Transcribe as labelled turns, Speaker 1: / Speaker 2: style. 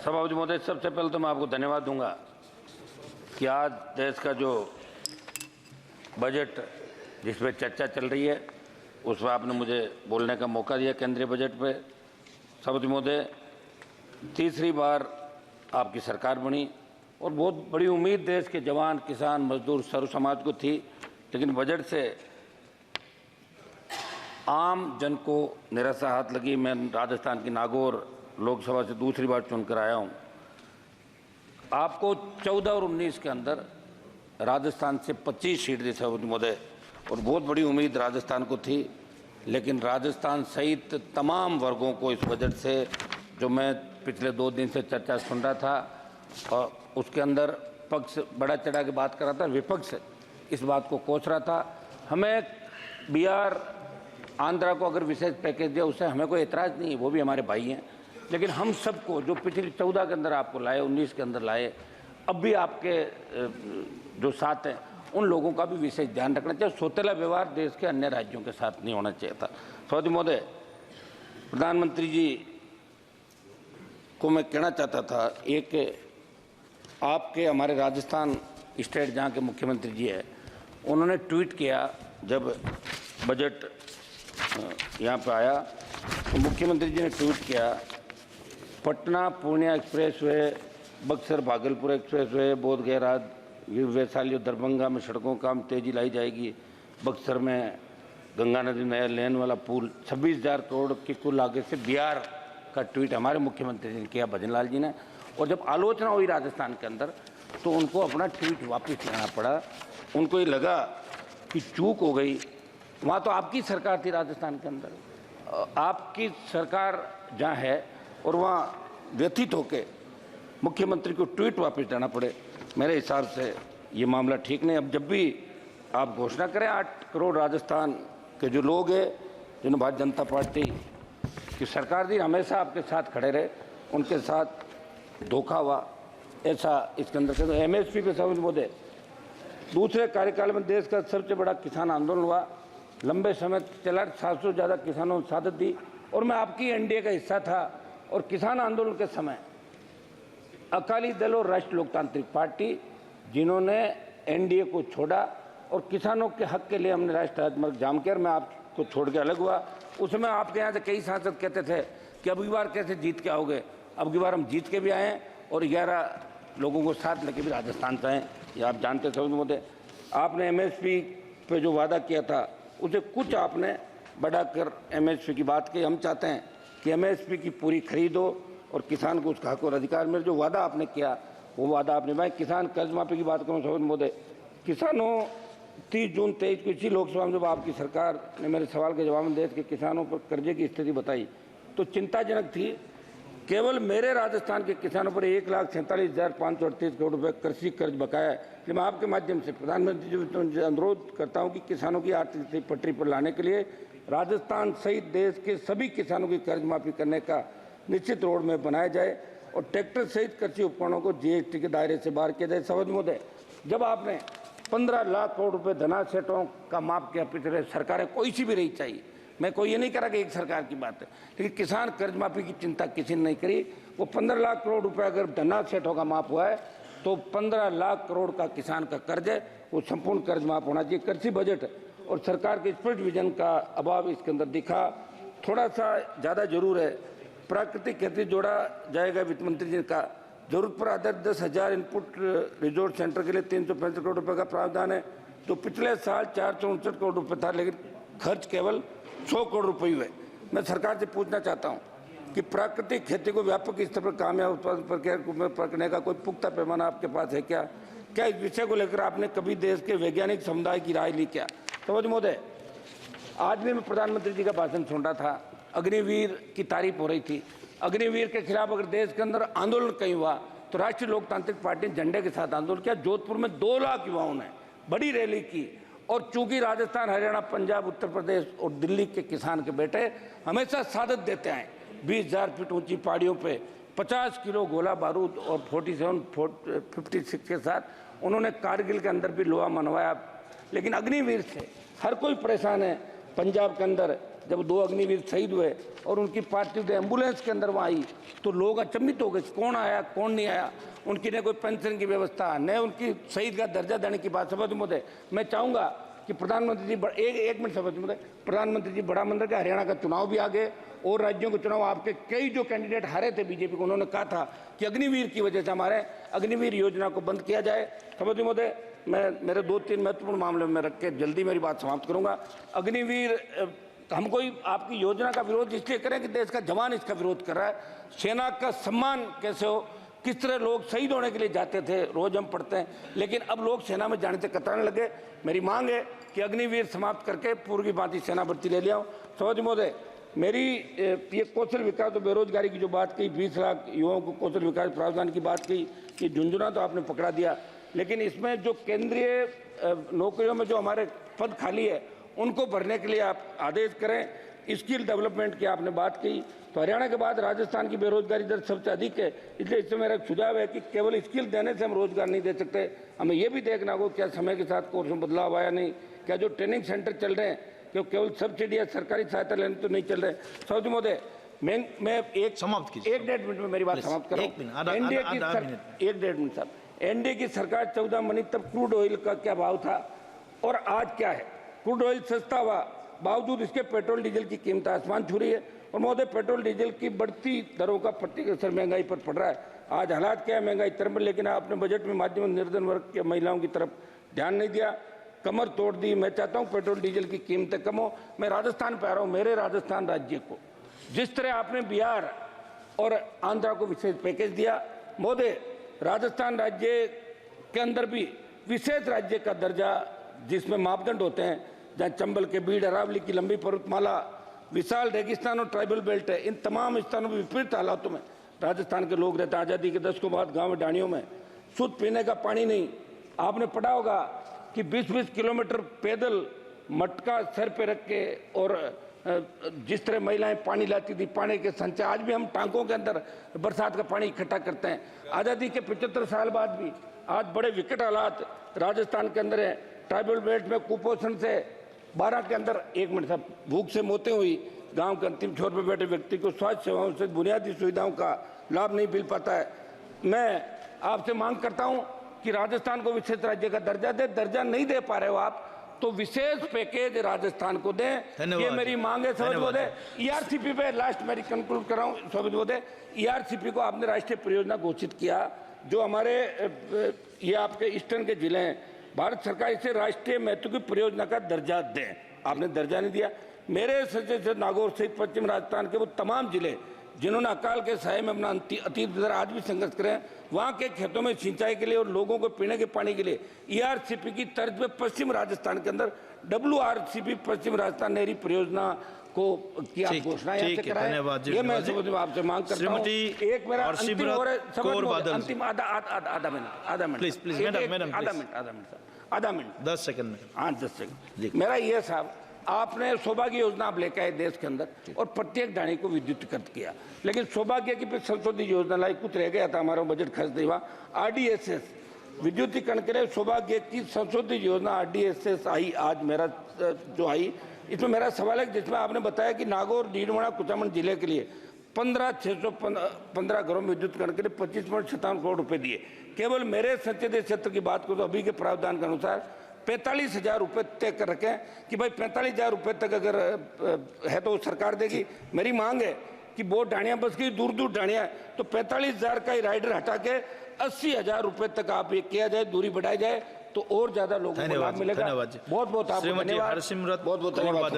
Speaker 1: सभापति महोदय, सबसे पहले तो मैं आपको धन्यवाद दूंगा कि आज देश का जो बजट जिस पर चर्चा चल रही है उस पर आपने मुझे बोलने का मौका दिया। केंद्रीय बजट पे सभापति महोदय, तीसरी बार आपकी सरकार बनी और बहुत बड़ी उम्मीद देश के जवान, किसान, मजदूर, सर्व समाज को थी, लेकिन बजट से आम जन को निराशा हाथ लगी। मैं राजस्थान की नागौर लोकसभा से दूसरी बार चुनकर आया हूं। आपको 14 और 19 के अंदर राजस्थान से 25 सीट दी सभापति महोदय और बहुत बड़ी उम्मीद राजस्थान को थी, लेकिन राजस्थान सहित तमाम वर्गों को इस बजट से, जो मैं पिछले 2 दिन से चर्चा सुन रहा था और उसके अंदर पक्ष बड़ा चढ़ा के बात कर रहा था, विपक्ष इस बात को कोस रहा था। हमें बिहार, आंध्रा को अगर विशेष पैकेज दिया उससे हमें कोई एतराज़ नहीं है, वो भी हमारे भाई हैं, लेकिन हम सबको जो पिछली 14 के अंदर आपको लाए, 19 के अंदर लाए, अब भी आपके जो साथ हैं उन लोगों का भी विशेष ध्यान रखना चाहिए। सौतेला व्यवहार देश के अन्य राज्यों के साथ नहीं होना चाहिए था। सभापति महोदय, प्रधानमंत्री जी को मैं कहना चाहता था, एक आपके हमारे राजस्थान स्टेट जहाँ के मुख्यमंत्री जी है, उन्होंने ट्वीट किया जब बजट यहाँ पर आया तो मुख्यमंत्री जी ने ट्वीट किया, Patna Purnia express way, Buxar Bhagalpur express way, Bodhgaya Vaishali और दरभंगा में सड़कों का काम तेजी लाई जाएगी। बक्सर में गंगा नदी नया लेन वाला पुल, 26,000 करोड़ की कुल लागत से बिहार का ट्वीट हमारे मुख्यमंत्री जी ने किया, भजन लाल जी ने। और जब आलोचना हुई राजस्थान के अंदर तो उनको अपना ट्वीट वापस लेना पड़ा। उनको ये लगा कि चूक हो गई। वहाँ तो आपकी सरकार थी राजस्थान के अंदर, आपकी सरकार जहाँ है और वहाँ व्यथित होके मुख्यमंत्री को ट्वीट वापस देना पड़े, मेरे हिसाब से ये मामला ठीक नहीं। अब जब भी आप घोषणा करें 8 करोड़ राजस्थान के जो लोग हैं, जिन्होंने भारतीय जनता पार्टी की सरकार दी, हमेशा आपके साथ खड़े रहे, उनके साथ धोखा हुआ, ऐसा इसके अंदर कहते हैं। MSP पे सभापति महोदय, दूसरे कार्यकाल में देश का सबसे बड़ा किसान आंदोलन हुआ, लंबे समय चला, 700 से ज़्यादा किसानों ने शहादत दी और मैं आपकी NDA का हिस्सा था। और किसान आंदोलन के समय अकाली दल और राष्ट्रीय लोकतांत्रिक पार्टी, जिन्होंने NDA को छोड़ा और किसानों के हक के लिए हमने राष्ट्रीय राजमार्ग जाम किया, मैं आपको छोड़ के अलग हुआ। उस समय आपके यहाँ से कई सांसद कहते थे कि अब की बार कैसे जीत के आओगे। अब की बार हम जीत के भी आए हैं और 11 लोगों को साथ लेके भी राजस्थान से आए। ये आप जानते समझ महोदय, आपने MSP पे जो वादा किया था उसे कुछ आपने बढ़ाकर MSP की बात की। हम चाहते हैं कि MSP की पूरी खरीद हो और किसान को उसका हक और अधिकार मिले। जो वादा आपने किया वो वादा आपने निभाया। किसान कर्ज माफी की बात करूँ सभापति महोदय, किसानों 30 जून 23 को इसी लोकसभा में जब आपकी सरकार ने मेरे सवाल के जवाब में देश के किसानों पर कर्जे की स्थिति बताई तो चिंताजनक थी। केवल मेरे राजस्थान के किसानों पर 1,47,538 करोड़ रुपये कृषि कर्ज बकाया है। कि मैं आपके माध्यम से प्रधानमंत्री जी से अनुरोध करता हूं कि किसानों की आर्थिक स्थिति पटरी पर लाने के लिए राजस्थान सहित देश के सभी किसानों की कर्ज माफी करने का निश्चित रोड मैप बनाया जाए और ट्रैक्टर सहित कृषि उपकरणों को GST के दायरे से बाहर किया जाए। सभापति महोदय, जब आपने 15 लाख करोड़ रुपये धनासेठों का माफ किया, पिछले सरकारें कोई सी भी रही चाहिए, मैं कोई ये नहीं करा कि एक सरकार की बात है, लेकिन किसान कर्ज माफी की चिंता किसी ने नहीं करी। वो 15 लाख करोड़ रुपए अगर धनासेठों का माफ हुआ है तो 15 लाख करोड़ का किसान का कर्ज है, वो संपूर्ण कर्ज माफ होना चाहिए। कृषि बजट और सरकार के स्पष्ट विजन का अभाव इसके अंदर दिखा। थोड़ा सा ज़्यादा जरूर है, प्राकृतिक खेती जोड़ा जाएगा, वित्त मंत्री जी का जरूरत पर आधारित 10,000 इनपुट रिजोर्ट सेंटर के लिए 365 करोड़ रुपए का प्रावधान है, जो पिछले साल 469 करोड़ रुपए था, लेकिन खर्च केवल 100 करोड़ रुपए हुए। मैं सरकार से पूछना चाहता हूं कि प्राकृतिक खेती को व्यापक स्तर पर कामयाब उत्पादन प्रक्रिया करने का कोई पुख्ता पैमाना आपके पास है क्या? क्या इस विषय को लेकर आपने कभी देश के वैज्ञानिक समुदाय की राय ली क्या? सभापति महोदय, आज भी मैं प्रधानमंत्री जी का भाषण सुन रहा था, अग्निवीर की तारीफ हो रही थी। अग्निवीर के खिलाफ अगर देश के अंदर आंदोलन कहीं हुआ तो राष्ट्रीय लोकतांत्रिक पार्टी ने झंडे के साथ आंदोलन किया। जोधपुर में 2 लाख युवाओं ने बड़ी रैली की और चूंकि राजस्थान, हरियाणा, पंजाब, उत्तर प्रदेश और दिल्ली के किसान के बेटे हमेशा शहादत देते हैं, 20,000 फीट ऊंची पहाड़ियों पे 50 किलो गोला बारूद और 47-56 के साथ उन्होंने कारगिल के अंदर भी लोहा मनवाया। लेकिन अग्निवीर से हर कोई परेशान है। पंजाब के अंदर जब 2 अग्निवीर शहीद हुए और उनकी पार्थिव एम्बुलेंस के अंदर वहाँ आई तो लोग अचंभित हो गए, कौन आया कौन नहीं आया। उनकी न कोई पेंशन की व्यवस्था, न उनकी शहीद का दर्जा देने की बात। सभापति महोदय, मैं चाहूँगा कि प्रधानमंत्री जी एक मिनट सभापति महोदय, प्रधानमंत्री जी बड़ा मंदिर का हरियाणा का चुनाव भी आ गए और राज्यों के चुनाव आपके कई जो कैंडिडेट हारे थे बीजेपी को, उन्होंने कहा था कि अग्निवीर की वजह से हमारे अग्निवीर योजना को बंद किया जाए। सभापति महोदय, मैं मेरे 2-3 महत्वपूर्ण मामले में रख के जल्दी मेरी बात समाप्त करूंगा। अग्निवीर हम कोई आपकी योजना का विरोध इसलिए करें कि देश का जवान इसका विरोध कर रहा है। सेना का सम्मान कैसे हो, किस तरह लोग शहीद होने के लिए जाते थे, रोज हम पढ़ते हैं, लेकिन अब लोग सेना में जाने से कतराने लगे। मेरी मांग है कि अग्निवीर समाप्त करके पूर्व की भांति सेना भर्ती ले लिया। सभापति महोदय, मेरी ये कौशल विकास और बेरोजगारी की जो बात कही, 20 लाख युवाओं को कौशल विकास प्रावधान की बात कही, ये झुंझुना तो आपने पकड़ा दिया, लेकिन इसमें जो केंद्रीय नौकरियों में जो हमारे पद खाली है उनको भरने के लिए आप आदेश करें। स्किल डेवलपमेंट की आपने बात की, तो हरियाणा के बाद राजस्थान की बेरोजगारी दर सबसे अधिक है, इसलिए इससे मेरा सुझाव है कि केवल स्किल देने से हम रोजगार नहीं दे सकते, हमें ये भी देखना होगा क्या समय के साथ कोर्स में बदलाव आया नहीं, क्या जो ट्रेनिंग सेंटर चल रहे हैं क्यों केवल सब्सिडी या सरकारी सहायता लेने तो नहीं चल रहे। सभापति महोदय, मैं एक
Speaker 2: समाप्त कीजिए,
Speaker 1: 1-1.5 मिनट में मेरी बात समाप्त करूँ। एनडीए की 1-1.5 मिनट साहब, एनडीए की सरकार 14 मनी तब क्रूड ऑयल का क्या भाव था और आज क्या है। क्रूड ऑयल सस्ता हुआ, बावजूद इसके पेट्रोल डीजल की कीमत आसमान छू रही है। और महोदय, पेट्रोल डीजल की बढ़ती दरों का प्रत्यक्ष असर महंगाई पर पड़ रहा है। आज हालात क्या है महंगाई तरफ, लेकिन आपने बजट में माध्यम निर्धन वर्ग के महिलाओं की तरफ ध्यान नहीं दिया, कमर तोड़ दी। मैं चाहता हूं पेट्रोल डीजल की कीमतें कम हो। मैं राजस्थान पे आ रहा हूं, मेरे राजस्थान राज्य को जिस तरह आपने बिहार और आंध्रा को विशेष पैकेज दिया, महोदय राजस्थान राज्य के अंदर भी विशेष राज्य का दर्जा, जिसमें मापदंड होते हैं, जहाँ चंबल के बीड़ अरावली की लंबी पर्वतमाला, विशाल रेगिस्तान और ट्राइबल बेल्ट है, इन तमाम स्थानों में विपरीत हालातों में राजस्थान के लोग रहते हैं। आज़ादी के दशकों बाद गाँव में डाणियों में शुद्ध पीने का पानी नहीं। आपने पढ़ा होगा कि 20-20 किलोमीटर पैदल मटका सर पे रख के और जिस तरह महिलाएं पानी लाती थी, पानी के संचय, आज भी हम टांकों के अंदर बरसात का पानी इकट्ठा करते हैं। आज़ादी के 75 साल बाद भी आज बड़े विकट हालात राजस्थान के अंदर है। ट्राइबल बेल्ट में कुपोषण से 12 के अंदर 1 मिनट साहब, भूख से मौतें हुई। गांव के अंतिम छोर पर बैठे व्यक्ति को स्वास्थ्य सेवाओं से बुनियादी सुविधाओं का लाभ नहीं मिल पाता है। मैं आपसे मांग करता हूं कि राजस्थान को विशेष राज्य का दर्जा दे। दर्जा नहीं दे पा रहे हो आप, तो विशेष पैकेज राजस्थान को दें, ये मेरी मांग है। सभापति महोदय, ईआरसीपी पे लास्ट मेरी कंक्लूड कर रहा हूं। सभापति महोदय, ईआरसीपी को आपने राष्ट्रीय परियोजना घोषित किया, जो हमारे ये आपके ईस्टर्न के जिले हैं, भारत सरकार इसे राष्ट्रीय महत्व की परियोजना का दर्जा दें। आपने दर्जा नहीं दिया। मेरे सचिव नागौर सहित पश्चिम राजस्थान के वो तमाम जिले जिन्होंने अकाल के साये में अपना अतीत गुजरा, आज भी संघर्ष करें, वहाँ के खेतों में सिंचाई के लिए और लोगों को पीने के पानी के लिए ईआरसीपी की तर्ज पे पश्चिम राजस्थान के अंदर WRCP पश्चिम राजस्थान नहरी परियोजना को की आप घोषणा यहाँ से कराएं। ये मैं आपसे मांग करता हूँ। एक मेरा अंतिम आधा मिनट
Speaker 2: 10 सेकंड में।
Speaker 1: हाँ 10 सेकंड। मेरा ये साहब, आपने सौभाग्य योजना आप लेकर आए देश के अंदर और प्रत्येक ढाणी को विद्युतीकृत किया, लेकिन सौभाग्य की संशोधित योजना लाई, कुछ रह गया था हमारा बजट खर्च नहीं हुआ। RDSS विद्युतीकरण के लिए सौभाग्य की संशोधित योजना RDSS आई, आज मेरा जो आई, इसमें मेरा सवाल है जिसमें आपने बताया कि नागौर, डीडवाना, कुचामन जिले के लिए 15,615 घरों में विद्युतीकरण के लिए 25.57 करोड़ रुपए दिए। केवल मेरे संसदीय क्षेत्र की बात करूँ तो अभी के प्रावधान के अनुसार 45,000 रुपये तय कर रखे हैं कि भाई 45,000 रुपये तक अगर है तो सरकार देगी। मेरी मांग है कि बहुत ढाणियाँ बस गई, दूर दूर ढाणियाँ, तो 45,000 का ही राइडर हटा के 80,000 रुपये तक आप ये किया जाए, दूरी बढ़ाई जाए, तो और ज्यादा लोगों को लाभ मिलेगा। बहुत बहुत आपको धन्यवाद।
Speaker 2: बहुत बहुत धन्यवाद।